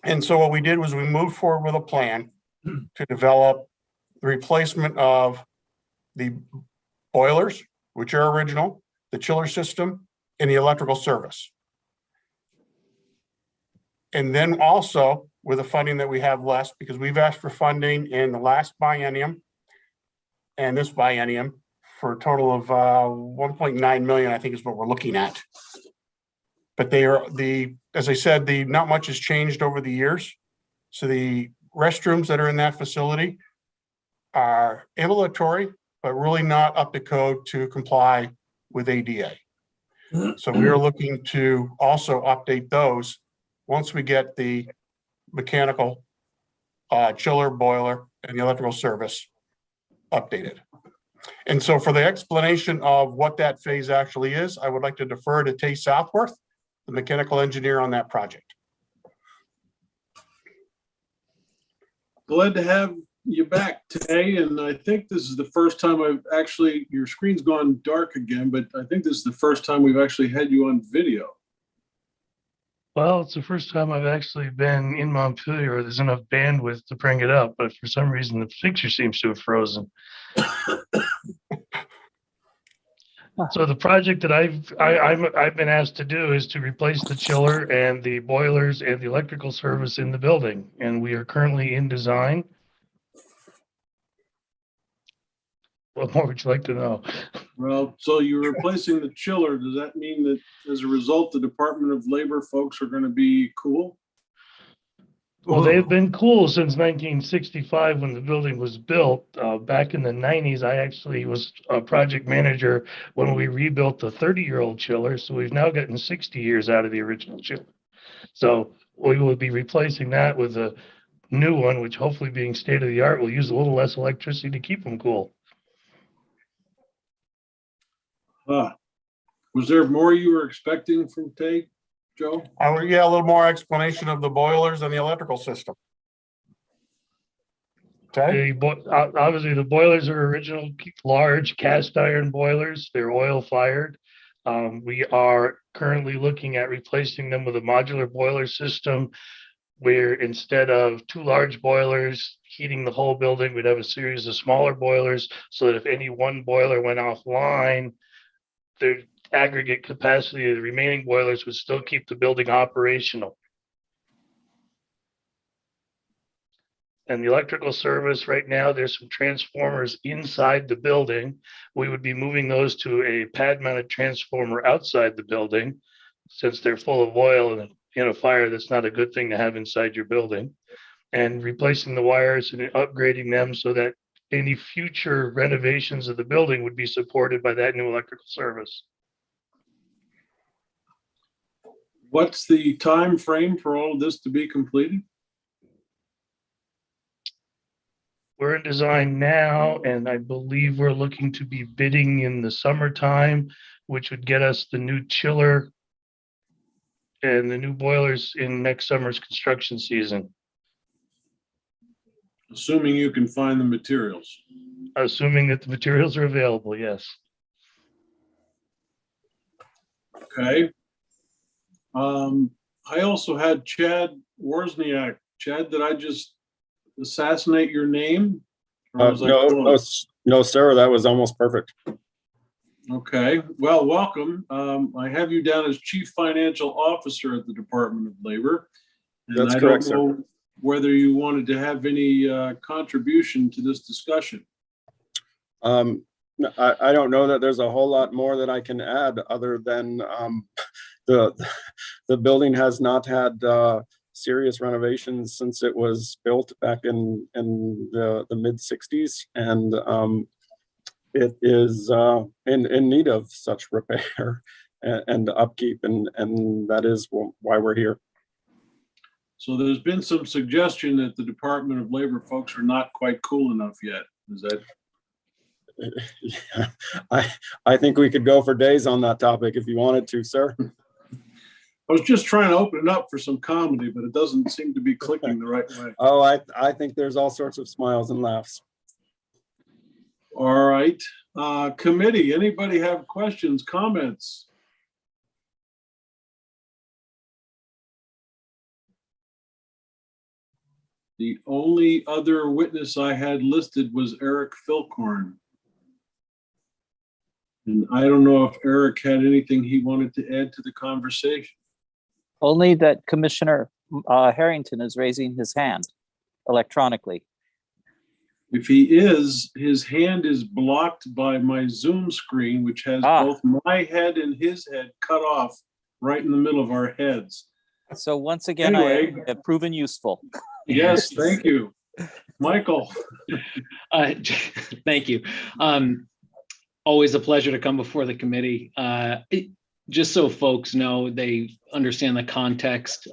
And so what we did was we moved forward with a plan to develop the replacement of the boilers, which are original, the chiller system, and the electrical service. And then also with the funding that we have left, because we've asked for funding in the last biennium and this biennium for a total of 1.9 million, I think is what we're looking at. But they are as I said, not much has changed over the years. So the restrooms that are in that facility are ambulatory, but really not up to code to comply with ADA. So we are looking to also update those once we get the mechanical chiller, boiler, and the electrical service updated. And so for the explanation of what that phase actually is, I would like to defer to Tay Southworth, the mechanical engineer on that project. Glad to have you back today. And I think this is the first time your screen's gone dark again, but I think this is the first time we've actually had you on video. Well, it's the first time I've actually been in Montpelier. There's enough bandwidth to bring it up, but for some reason the picture seems to have frozen. So the project that I've been asked to do is to replace the chiller and the boilers and the electrical service in the building, and we are currently in design. What more would you like to know? Well, so you're replacing the chiller. Does that mean that as a result, the Department of Labor folks are going to be cool? Well, they've been cool since 1965 when the building was built. Back in the 90s, I actually was a project manager when we rebuilt the 30-year-old chiller. So we've now gotten 60 years out of the original chiller. So we will be replacing that with a new one, which hopefully being state of the art will use a little less electricity to keep them cool. Was there more you were expecting from Tay, Joe? Yeah, a little more explanation of the boilers and the electrical system. Okay. Obviously, the boilers are original large cast iron boilers. They're oil fired. We are currently looking at replacing them with a modular boiler system where instead of 2 large boilers heating the whole building, we'd have a series of smaller boilers so that if any one boiler went offline, the aggregate capacity of the remaining boilers would still keep the building operational. And the electrical service right now, there's some transformers inside the building. We would be moving those to a pad mounted transformer outside the building. Since they're full of oil and in a fire, that's not a good thing to have inside your building. And replacing the wires and upgrading them so that any future renovations of the building would be supported by that new electrical service. What's the time frame for all of this to be completed? We're in design now, and I believe we're looking to be bidding in the summertime, which would get us the new chiller and the new boilers in next summer's construction season, Assuming you can find the materials. assuming that the materials are available, yes. Okay. I also had Chad Wozniak. Chad, did I just assassinate your name? Or was I close? No, sir, that was almost perfect. Okay, well, welcome. I have you down as Chief Financial Officer at the Department of Labor. And That's I correct, don't know whether you wanted to have any contribution to this discussion. I don't know that there's a whole lot more that I can add other than the building has not had serious renovations since it was built back in the mid 60s, and it is in need of such repair and upkeep, and that is why we're here. So there's been some suggestion that the Department of Labor folks are not quite cool enough yet. Is that? Yeah, I think we could go for days on that topic if you wanted to, sir. I was just trying to open it up for some comedy, but it doesn't seem to be clicking the right way. Oh, I think there's all sorts of smiles and laughs. All right. Committee, anybody have questions, comments? The only other witness I had listed was Eric Philcorn. And I don't know if Eric had anything he wanted to add to the conversation. Only that Commissioner Harrington is raising his hand electronically. If he is, his hand is blocked by my Zoom screen, which has both my head and his head cut off right in the middle of our heads. So once again, Anyway, I have proven useful. Yes, thank you. Michael. Thank you. Always a pleasure to come before the committee. Just so folks know, they understand the context.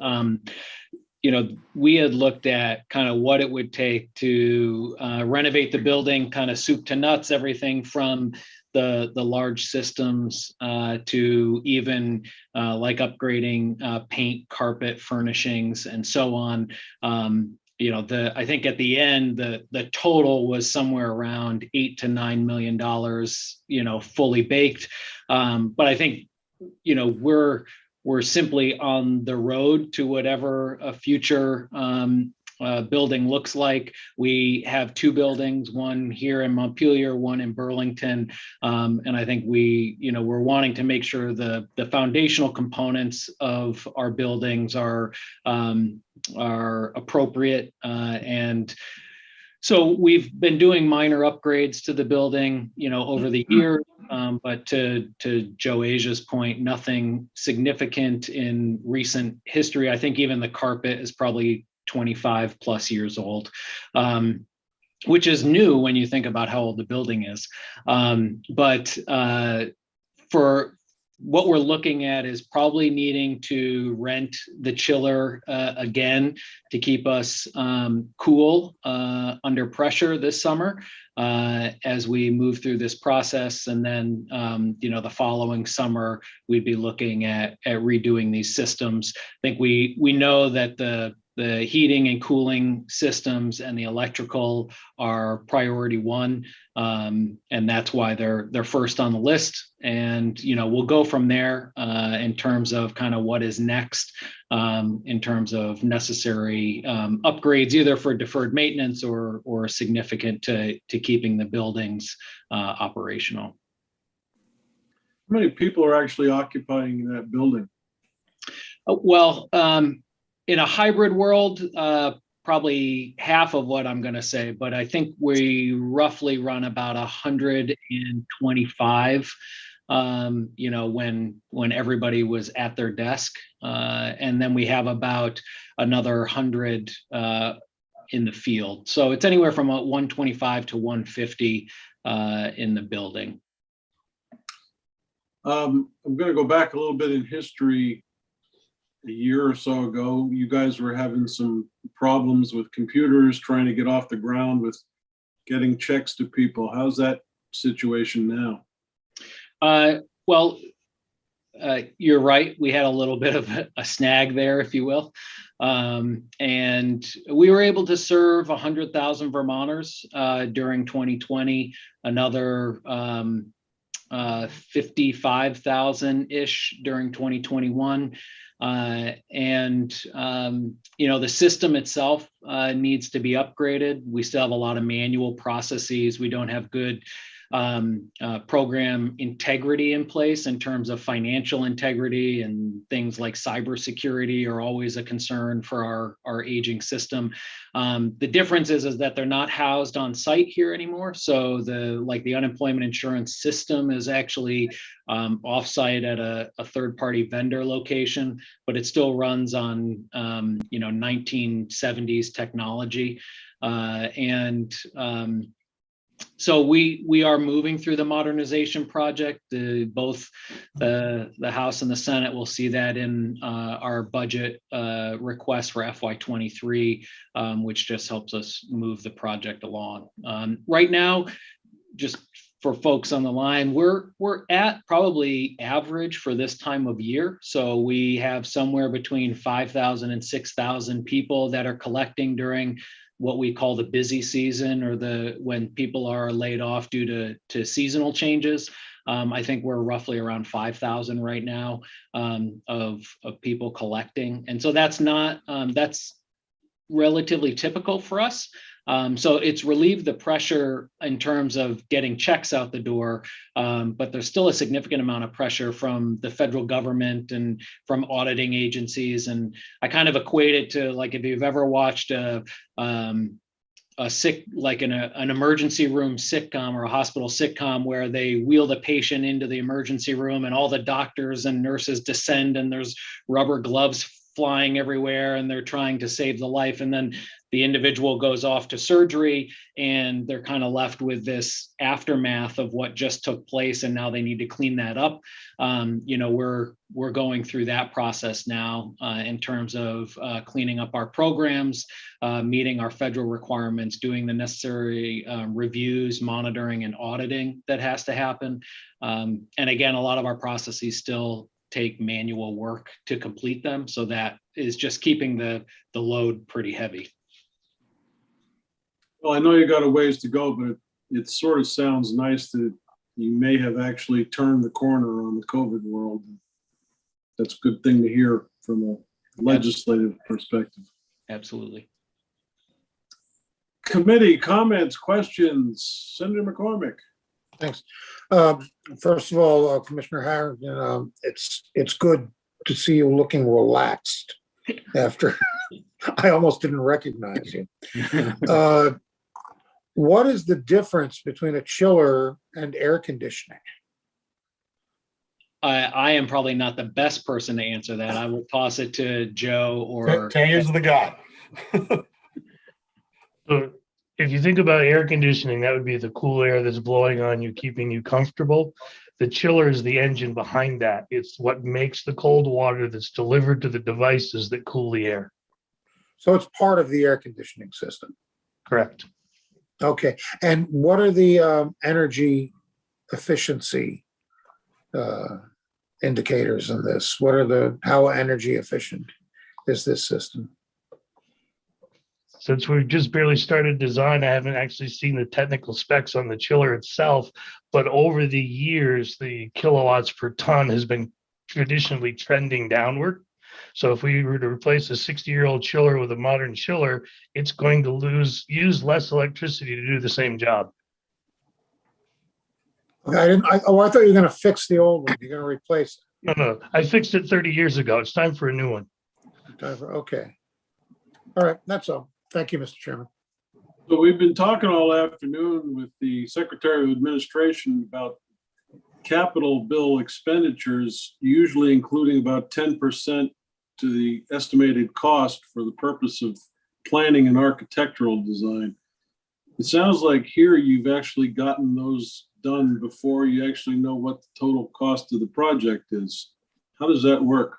We had looked at kind of what it would take to renovate the building, kind of soup to nuts, everything from the large systems to even like upgrading paint, carpet, furnishings, and so on. I think at the end, the total was somewhere around $8 to $9 million, fully baked. But I think, we're simply on the road to whatever a future building looks like. We have two buildings, one here in Montpelier, one in Burlington. And I think we're wanting to make sure the foundational components of our buildings are appropriate. And so we've been doing minor upgrades to the building, over the years. But to Joe Asia's point, nothing significant in recent history. I think even the carpet is probably 25 plus years old, which is new when you think about how old the building is. But for what we're looking at is probably needing to rent the chiller again to keep us cool under pressure this summer as we move through this process. And then, the following summer, we'd be looking at redoing these systems. I think we know that the heating and cooling systems and the electrical are priority one. And that's why they're first on the list. And, we'll go from there in terms of kind of what is next in terms of necessary upgrades, either for deferred maintenance or significant to keeping the buildings operational. How many people are actually occupying that building? Well, in a hybrid world, probably half of what I'm going to say, but I think we roughly run about 125, when everybody was at their desk. And then we have about another 100 in the field. So it's anywhere from 125 to 150 in the building. I'm going to go back a little bit in history. a year or so ago, you guys were having some problems with computers trying to get off the ground with getting checks to people. How's that situation now? Well, you're right. We had a little bit of a snag there, if you will. And we were able to serve 100,000 Vermonters during 2020, another 55,000-ish during 2021. The system itself needs to be upgraded. We still have a lot of manual processes. We don't have good program integrity in place in terms of financial integrity, and things like cybersecurity are always a concern for our aging system. The difference is that they're not housed on site here anymore. So the unemployment insurance system is actually offsite at a third-party vendor location, but it still runs on 1970s technology. So we are moving through the modernization project. Both the House and the Senate will see that in our budget request for FY23, which just helps us move the project along. Right now, just for folks on the line, we're at probably average for this time of year. So we have somewhere between 5,000 and 6,000 people that are collecting during what we call the busy season, or when people are laid off due to seasonal changes. I think we're roughly around 5,000 right now of people collecting. And so that's relatively typical for us. So it's relieved the pressure in terms of getting checks out the door, but there's still a significant amount of pressure from the federal government and from auditing agencies. And I kind of equate it to, like, if you've ever watched an emergency room sitcom or a hospital sitcom where they wheel the patient into the emergency room and all the doctors and nurses descend and there's rubber gloves flying everywhere and they're trying to save the life, and then the individual goes off to surgery and they're kind of left with this aftermath of what just took place, and now they need to clean that up. We're going through that process now in terms of cleaning up our programs, meeting our federal requirements, doing the necessary reviews, monitoring, and auditing that has to happen. And again, a lot of our processes still take manual work to complete them. So that is just keeping the load pretty heavy. Well, I know you got a ways to go, but it sort of sounds nice that you may have actually turned the corner on the COVID world. That's a good thing to hear from a legislative perspective. Absolutely. Committee comments, questions. Senator McCormick. Thanks. First of all, Commissioner Harrington, it's good to see you looking relaxed after I almost didn't recognize you. What is the difference between a chiller and air conditioning? I am probably not the best person to answer that. I will toss it to Joe or. Tanya's the guy. So if you think about air conditioning, that would be the cool air that's blowing on you, keeping you comfortable. The chiller is the engine behind that. It's what makes the cold water that's delivered to the devices that cool the air. So it's part of the air conditioning system. Correct. Okay. And what are the energy efficiency indicators in this? How energy efficient is this system? Since we've just barely started design, I haven't actually seen the technical specs on the chiller itself, but over the years, the kilowatts per ton has been traditionally trending downward. So if we were to replace a 60-year-old chiller with a modern chiller, it's going to use less electricity to do the same job. I thought you were going to fix the old one. You're going to replace it. No, I fixed it 30 years ago. It's time for a new one. Okay. All right. That's all. Thank you, Mr. Chairman. So we've been talking all afternoon with the Secretary of Administration about capital bill expenditures, usually including about 10% to the estimated cost for the purpose of planning and architectural design. It sounds like here you've actually gotten those done before you actually know what the total cost of the project is. How does that work?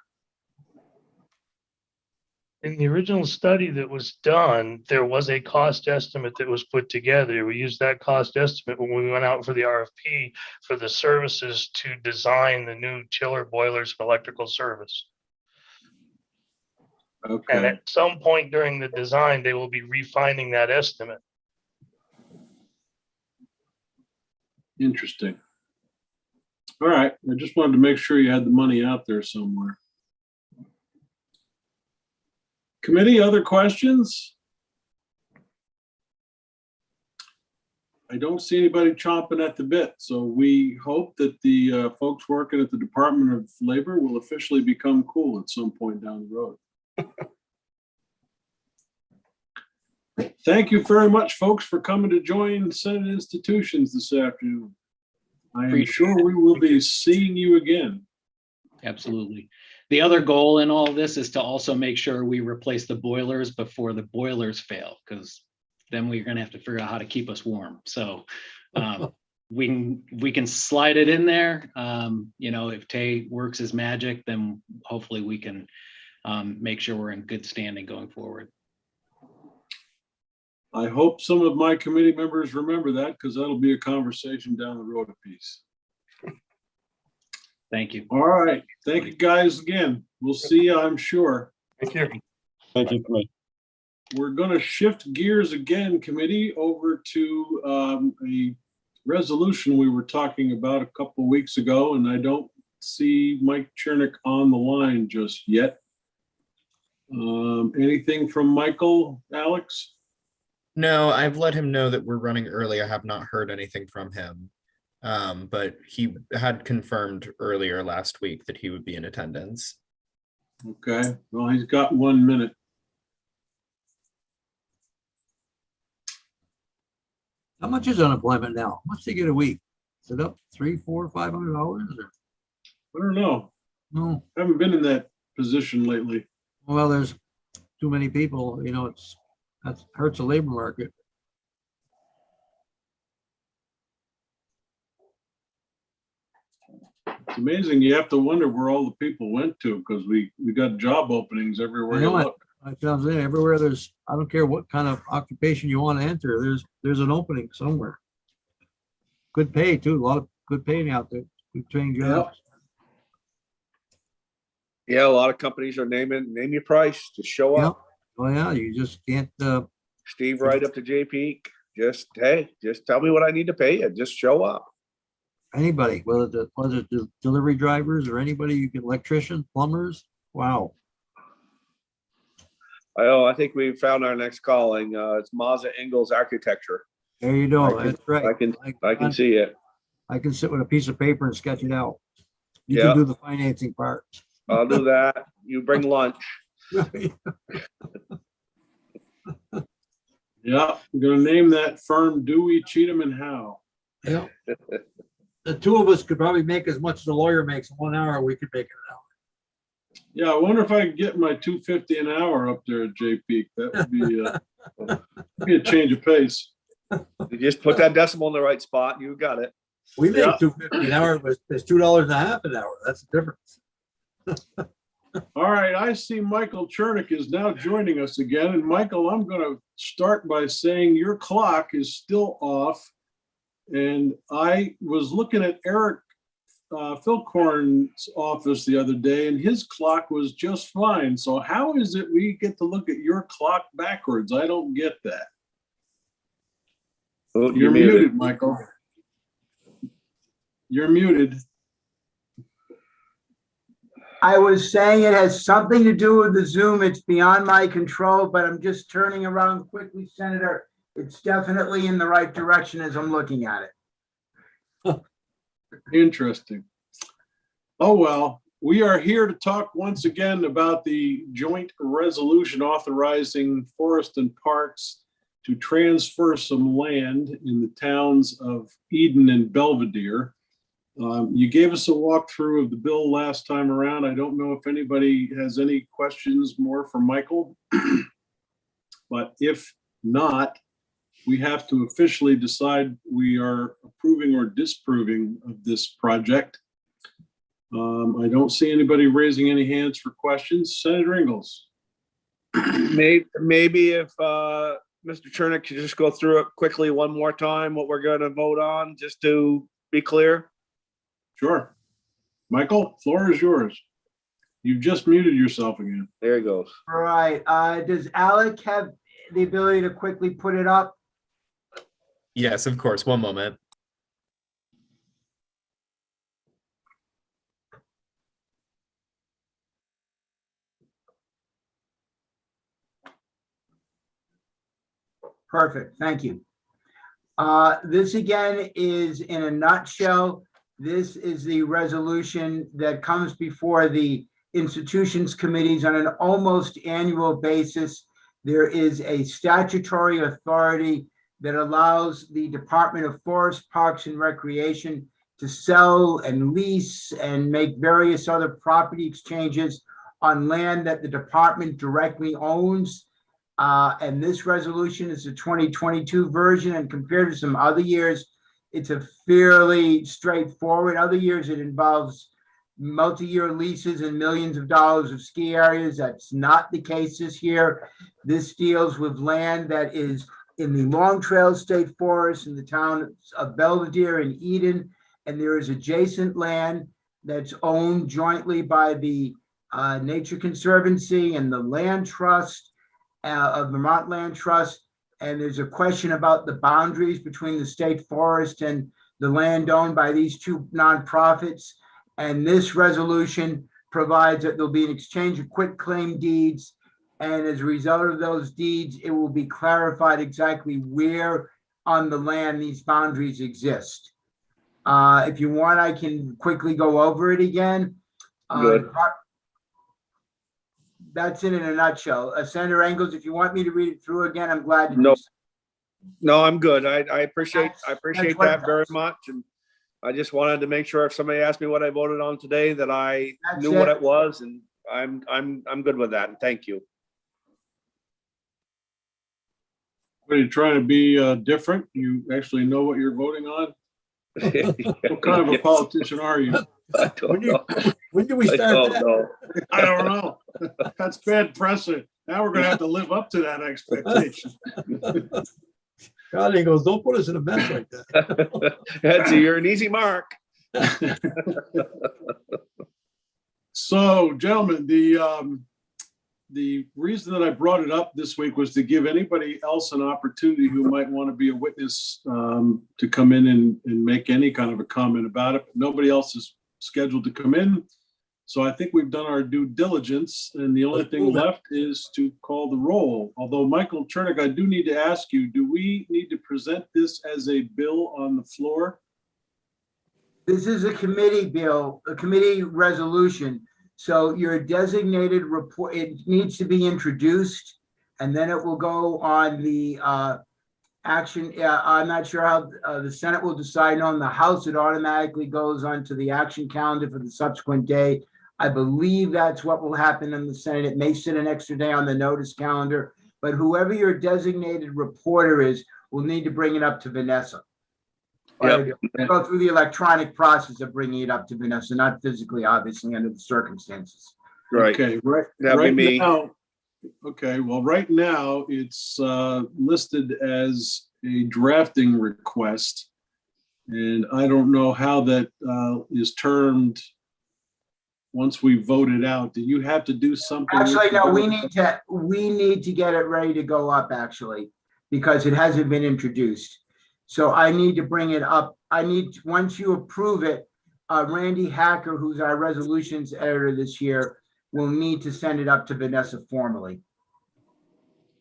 In the original study that was done, there was a cost estimate that was put together. We used that cost estimate when we went out for the RFP for the services to design the new chiller, boilers, and electrical service. And Okay, at some point during the design, they will be refining that estimate. interesting. All right, I just wanted to make sure you had the money out there somewhere. Committee, other questions? I don't see anybody chomping at the bit, so we hope that the folks working at the Department of Labor will officially become cool at some point down the road. Thank you very much, folks, for coming to join Senate Institutions this afternoon. I am Appreciate sure we will be seeing you again. Absolutely. The other goal in all this is to also make sure we replace the boilers before the boilers fail, because then we're going to have to figure out how to keep us warm. So we can slide it in there. If Tay works his magic, then hopefully we can make sure we're in good standing going forward. I hope some of my committee members remember that, because that'll be a conversation down the road a piece. Thank you. All right. Thank you guys again. We'll see you, I'm sure. Thank you. Thank you, Commissioner. We're going to shift gears again, committee, over to a resolution we were talking about a couple of weeks ago, and I don't see Mike Chernick on the line just yet. Anything from Michael, Alex? No, I've let him know that we're running early. I have not heard anything from him. But he had confirmed earlier last week that he would be in attendance. Okay, well, he's got 1 minute. How much is unemployment now? How much do you get a week? Is it up $300, $400, $500 or? I don't know. No, I haven't been in that position lately. well, there's too many people, that hurts the labor market. It's amazing. You have to wonder where all the people went to, because we got job openings everywhere you look. Like I was saying, everywhere I don't care what kind of occupation you want to enter, there's an opening somewhere. Good pay too, a lot of good paying out there, good paying jobs. Yeah, a lot of companies are name your price, just show Yeah. up. Oh yeah, you just can't, Steve, right up to JP, just tell me what I need to pay you, just show up. anybody, whether the delivery drivers or anybody, you can, electricians, plumbers, wow. I think we found our next calling. It's Mazza Ingalls Architecture. There you go, I that's right. I can see it. I can sit with a piece of paper and sketch it out. You Yeah. can do the financing part. I'll do that. You bring lunch. Yeah, I'm gonna name that firm Dewey, Cheatham and Howe. Yeah. The two of us could probably make as much as a lawyer makes in 1 hour, we could make it an hour. Yeah, I wonder if I could get my $250 an hour up there at JP. That would be a change of pace. You just put that decimal in the right spot. You got it. We make Yeah. $250 an hour, but it's $2.50 an hour. That's the difference. All right, I see Michael Chernick is now joining us again. And Michael, I'm going to start by saying your clock is still off. And I was looking at Eric Philcorn's office the other day, and his clock was just fine. So how is it we get to look at your clock backwards? I don't get that. Oh, You're muted, Michael. You're muted. I was saying it has something to do with the Zoom. It's beyond my control, but I'm just turning around quickly, Senator. It's definitely in the right direction as I'm looking at it. Interesting. Oh, well, we are here to talk once again about the joint resolution authorizing Forest and Parks to transfer some land in the towns of Eden and Belvedere. You gave us a walkthrough of the bill last time around. I don't know if anybody has any questions more for Michael, but if not, we have to officially decide we are approving or disapproving of this project. I don't see anybody raising any hands for questions. Senator Ingalls. Maybe if Mr. Chernick could just go through it quickly one more time, what we're gonna vote on, just to be clear. Sure. Michael, floor is yours. You've just muted yourself again. There he goes. All right, does Alec have the ability to quickly put it up? Yes, of course. One moment. Perfect, thank you. This again is in a nutshell. This is the resolution that comes before the institutions committees on an almost annual basis. There is a statutory authority that allows the Department of Forest, Parks and Recreation to sell and lease and make various other property exchanges on land that the department directly owns. And this resolution is the 2022 version, and compared to some other years, it's a fairly straightforward. Other years, it involves multi-year leases and millions of dollars of ski areas. That's not the case this year. This deals with land that is in the Long Trail State Forest in the town of Belvedere and Eden, and there is adjacent land that's owned jointly by the Nature Conservancy and the Land Trust of Vermont Land Trust. And there's a question about the boundaries between the state forest and the land owned by these two nonprofits. And this resolution provides that there'll be an exchange of quitclaim deeds. And as a result of those deeds, it will be clarified exactly where on the land these boundaries exist. If you want, I can quickly go over it again. Good. That's it in a nutshell. Senator Engels, if you want me to read it through again, I'm glad to. No, no, I'm good. I appreciate That's that very much. And I just wanted to make sure if somebody asked me what I voted on today, that I knew what it was, and I'm good with that. And thank you. Are you trying to be different? You actually know what you're voting on? What kind of a politician are you? I don't know. When do we I start don't that? know. I don't know. That's bad precedent. Now we're gonna have to live up to that expectation. God, he goes, don't put us in a mess like that. You're an easy mark. So, gentlemen, the reason that I brought it up this week was to give anybody else an opportunity who might want to be a witness to come in and make any kind of a comment about it. But nobody else is scheduled to come in. So I think we've done our due diligence, and the only thing left is to call the roll. Although, Michael Chernick, I do need to ask you, do we need to present this as a bill on the floor? This is a committee bill, a committee resolution. So your designated report, it needs to be introduced, and then it will go on the action. I'm not sure how the Senate will decide. On the House, it automatically goes onto the action calendar for the subsequent day. I believe that's what will happen in the Senate. It may sit an extra day on the notice calendar, but whoever your designated reporter is will need to bring it up to Vanessa. Yep. Go through the electronic process of bringing it up to Vanessa, not physically, obviously, under the circumstances. Right. Okay, That'd be me. now. Okay, well, right now it's listed as a drafting request, and I don't know how that is termed once we vote it out. Do you have to do something? Actually, no, we need to get it ready to go up, actually, because it hasn't been introduced. So I need to bring it up. Once you approve it, Randy Hacker, who's our resolutions editor this year, will need to send it up to Vanessa formally.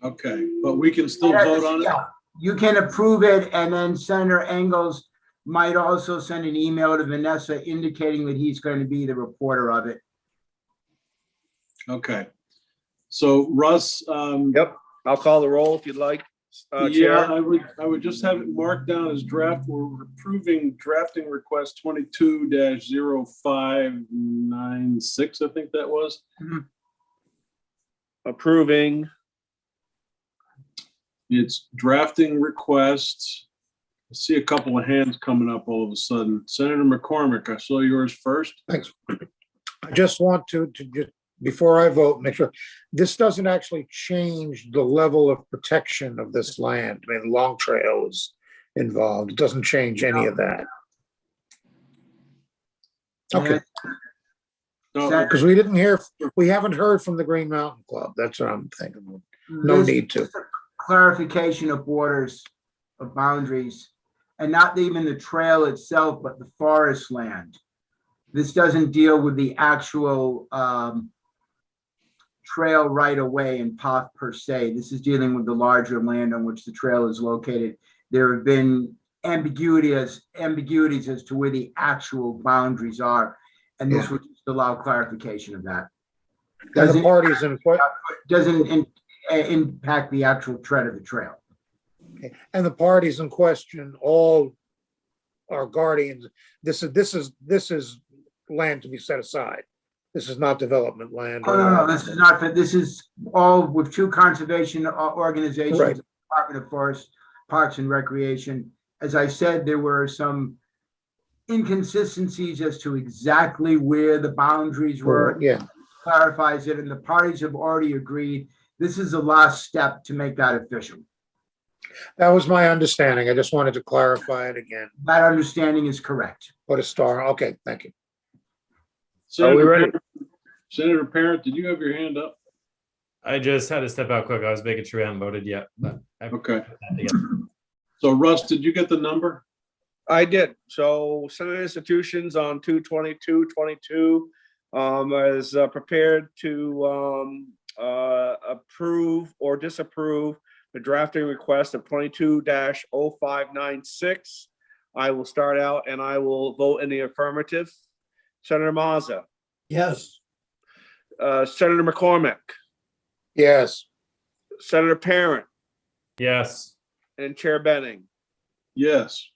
Okay, but we can still vote on it? Yeah, you can approve it, and then Senator Engels might also send an email to Vanessa indicating that he's going to be the reporter of it. Okay. So Russ. Yep, I'll call the roll if you'd like. Yeah, Chair. I would just have it marked down as draft. We're approving drafting request 22-0596, I think that was. Approving. It's drafting requests. I see a couple of hands coming up all of a sudden. Senator McCormick, I saw yours first. Thanks. I just want to just before I vote, make sure, this doesn't actually change the level of protection of this land. I mean, Long Trail is involved. It doesn't change any of that. Okay, No, because we haven't heard from the Green Mountain Club. That's what I'm thinking. No This need to. is a clarification of borders, of boundaries, and not even the trail itself, but the forest land. This doesn't deal with the actual trail right away and path per se. This is dealing with the larger land on which the trail is located. There have been ambiguities as to where the actual boundaries are, and this would just allow clarification of that. And the parties in Doesn't impact the actual tread of the trail. and the parties in question all are guardians. This is land to be set aside. This is not development land. Oh, no, this is not, this is all with two conservation organizations, Right. Department of Forest, Parks and Recreation. As I said, there were some inconsistencies as to exactly where the boundaries were. Yeah, Clarifies it, and the parties have already agreed. This is the last step to make that official. that was my understanding. I just wanted to clarify it again. That understanding is correct. Put a star. Okay, thank you. Are we ready? Senator Parent, did you have your hand up? I just had to step out quick. I was making sure we hadn't voted yet, but Okay. So Russ, did you get the number? I did. So Senate institutions on 2/22/22 is prepared to approve or disapprove the drafting request of 22-0596. I will start out and I will vote in the affirmative. Senator Mazza, Yes. Senator McCormick, Yes, Senator Parent, yes. and Chair Benning. Yes.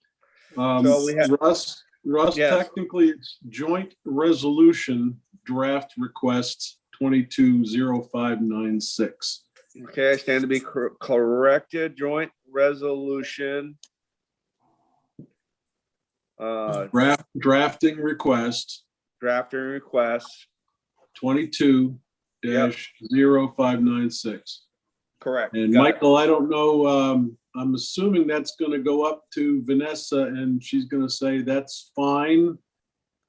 So we have- Russ, Yes. technically it's joint resolution draft request 22-0596. Okay, I stand to be corrected. Joint resolution. Drafting request Drafting request. 22-0596. Correct. And Got it. Michael, I don't know, I'm assuming that's going to go up to Vanessa and she's going to say that's fine,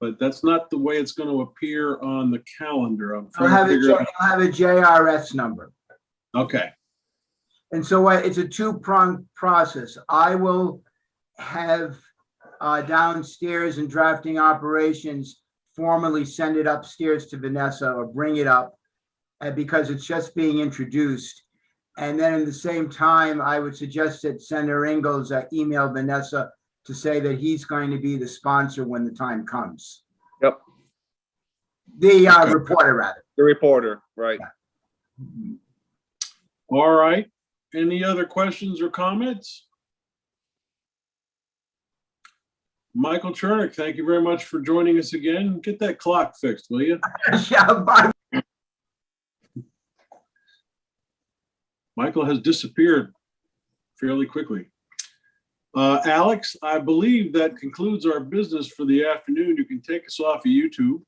but that's not the way it's going to appear on the calendar. I'm I'll trying to figure out. have a JRS number. Okay, And so it's a two-pronged process. I will have downstairs in drafting operations formally send it upstairs to Vanessa or bring it up because it's just being introduced. And then at the same time, I would suggest that Senator Ingalls email Vanessa to say that he's going to be the sponsor when the time comes. Yep. The reporter, rather. The reporter, right. all right. Any other questions or comments? Michael Chernick, thank you very much for joining us again. Get that clock fixed, will you? Yeah, bye. Michael has disappeared fairly quickly. Alex, I believe that concludes our business for the afternoon. You can take us off of YouTube.